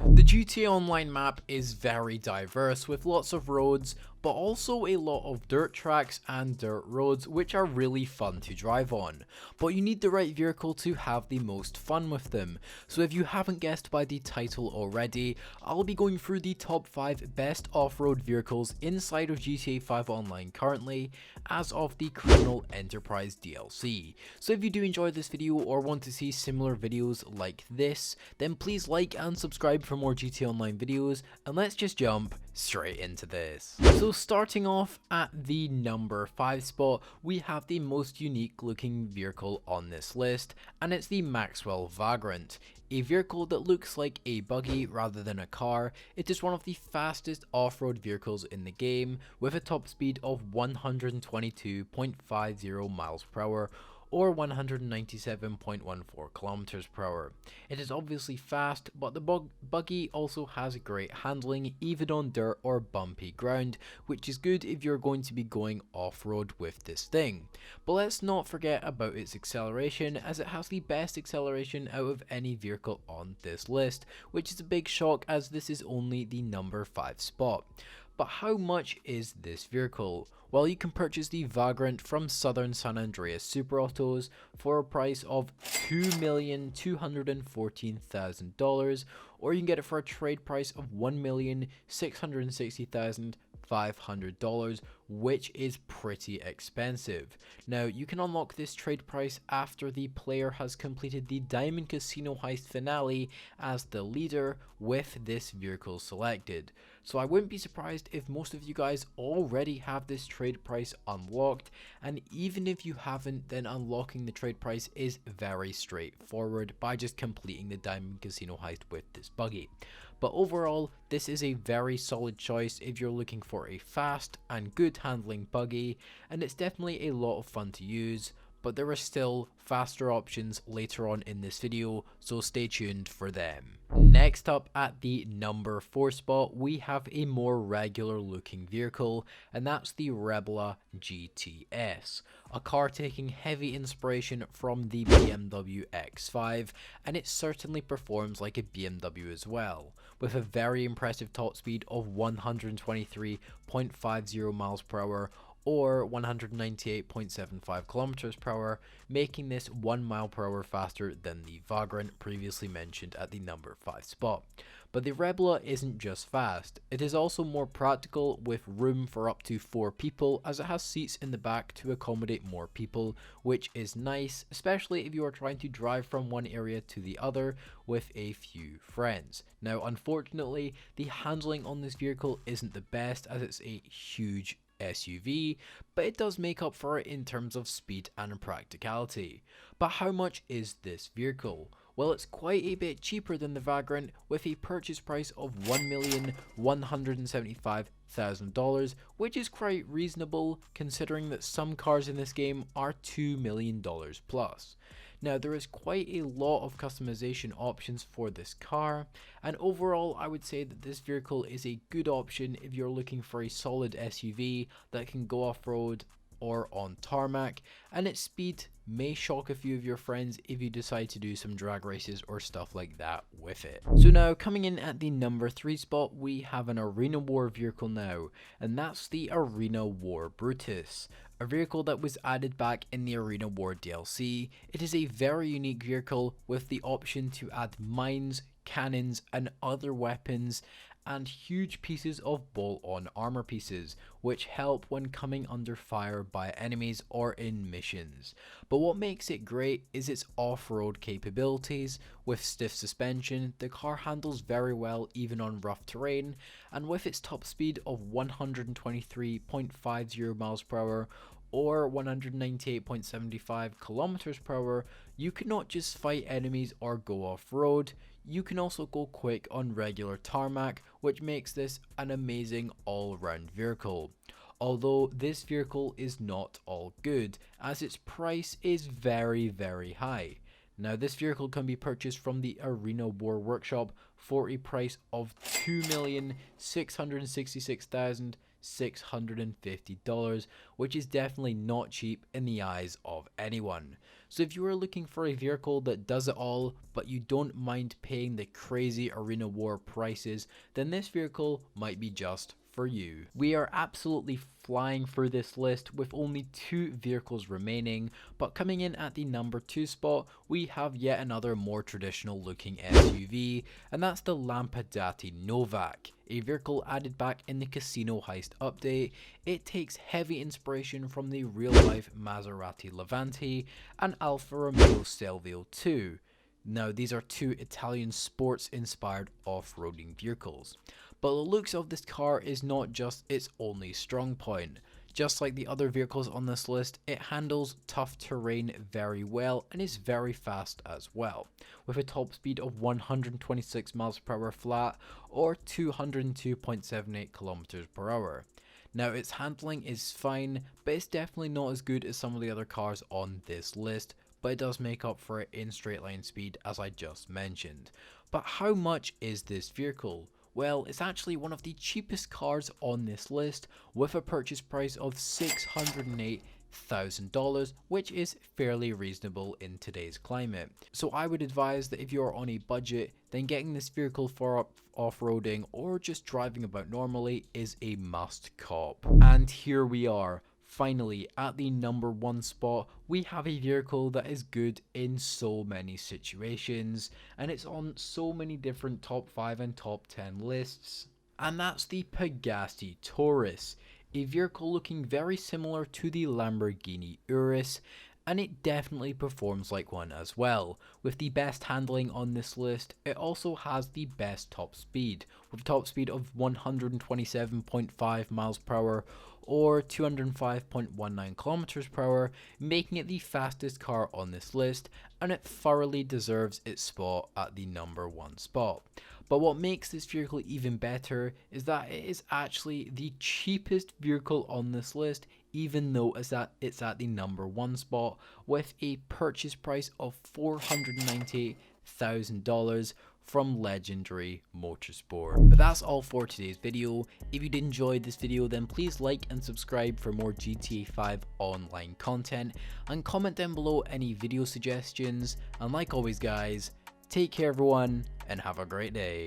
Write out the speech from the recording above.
The GTA Online map is very diverse with lots of roads, but also a lot of dirt tracks and dirt roads which are really fun to drive on. But you need the right vehicle to have the most fun with them. So if you haven't guessed by the title already, I'll be going through the top 5 best off-road vehicles inside of GTA 5 Online currently as of the Criminal Enterprise DLC. So if you do enjoy this video or want to see similar videos like this, then please like and subscribe for more GTA Online videos, and let's just jump straight into this. So starting off at the number 5 spot, we have the most unique looking vehicle on this list, and it's the Maxwell Vagrant. A vehicle that looks like a buggy rather than a car. It is one of the fastest off-road vehicles in the game with a top speed of 122.50 miles per hour or 197.14 kilometers per hour. It is obviously fast, but the buggy also has great handling even on dirt or bumpy ground, which is good if you're going to be going off-road with this thing. But let's not forget about its acceleration, as it has the best acceleration out of any vehicle on this list, which is a big shock as this is only the number 5 spot. But how much is this vehicle? Well, you can purchase the Vagrant from Southern San Andreas Super Autos for a price of $2,214,000, or you can get it for a trade price of $1,660,500, which is pretty expensive. Now, you can unlock this trade price after the player has completed the Diamond Casino Heist finale as the leader with this vehicle selected. So I wouldn't be surprised if most of you guys already have this trade price unlocked, and even if you haven't, then unlocking the trade price is very straightforward by just completing the Diamond Casino Heist with this buggy. But overall, this is a very solid choice if you're looking for a fast and good handling buggy, and it's definitely a lot of fun to use, but there are still faster options later on in this video, so stay tuned for them. Next up at the number 4 spot, we have a more regular looking vehicle, and that's the Rebela GTS, a car taking heavy inspiration from the BMW X5, and it certainly performs like a BMW as well, with a very impressive top speed of 123.50 miles per hour or 198.75 kilometers per hour, making this 1 mile per hour faster than the Vagrant previously mentioned at the number 5 spot. But the Rebela isn't just fast, it is also more practical with room for up to 4 people, as it has seats in the back to accommodate more people, which is nice, especially if you are trying to drive from one area to the other with a few friends. Now unfortunately, the handling on this vehicle isn't the best as it's a huge SUV, but it does make up for it in terms of speed and practicality. But how much is this vehicle? Well, it's quite a bit cheaper than the Vagrant, with a purchase price of $1,175,000, which is quite reasonable considering that some cars in this game are $2 million plus. Now, there is quite a lot of customization options for this car, and overall I would say that this vehicle is a good option if you're looking for a solid SUV that can go off-road or on tarmac, and its speed may shock a few of your friends if you decide to do some drag races or stuff like that with it. So now coming in at the number 3 spot, we have an arena war vehicle now, and that's the Arena War Brutus, a vehicle that was added back in the Arena War DLC. It is a very unique vehicle with the option to add mines, cannons and other weapons, and huge pieces of bolt-on armor pieces, which help when coming under fire by enemies or in missions. But what makes it great is its off-road capabilities. With stiff suspension, the car handles very well even on rough terrain, and with its top speed of 123.50 miles per hour or 198.75 kilometers per hour, you can not just fight enemies or go off-road, you can also go quick on regular tarmac, which makes this an amazing all-round vehicle. Although this vehicle is not all good, as its price is very high. Now this vehicle can be purchased from the Arena War Workshop for a price of $2,666,000 $650, which is definitely not cheap in the eyes of anyone. So if you are looking for a vehicle that does it all, but you don't mind paying the crazy Arena War prices, then this vehicle might be just for you. We are absolutely flying through this list with only 2 vehicles remaining, but coming in at the number 2 spot, we have yet another more traditional looking SUV, and that's the Lampada Novak, a vehicle added back in the Casino Heist update. It takes heavy inspiration from the real life Maserati Levante and Alfa Romeo Stelvio 2. Now, these are 2 Italian sports inspired off-roading vehicles. But the looks of this car is not just its only strong point. Just like the other vehicles on this list, it handles tough terrain very well and is very fast as well, with a top speed of 126 miles per hour flat or 202.78 kilometers per hour. Now, its handling is fine, but it's definitely not as good as some of the other cars on this list, but it does make up for it in straight line speed as I just mentioned. But how much is this vehicle? Well, it's actually one of the cheapest cars on this list, with a purchase price of $608,000, which is fairly reasonable in today's climate. So I would advise that if you're on a budget, then getting this vehicle for off-roading or just driving about normally is a must cop. And here we are. Finally, at the number 1 spot, we have a vehicle that is good in so many situations, and it's on so many different top 5 and top 10 lists, and that's the Pegasi Taurus, a vehicle looking very similar to the Lamborghini Urus, and it definitely performs like one as well. With the best handling on this list, it also has the best top speed, with a top speed of 127.5 miles per hour or 205.19 kilometers per hour, making it the fastest car on this list, and it thoroughly deserves its spot at the number 1 spot. But what makes this vehicle even better is that it is actually the cheapest vehicle on this list, even though it's at the number 1 spot, with a purchase price of $498,000 from Legendary Motorsport. But that's all for today's video. If you did enjoy this video, then please like and subscribe for more GTA 5 online content, and comment down below any video suggestions. And like always guys, take care everyone, and have a great day.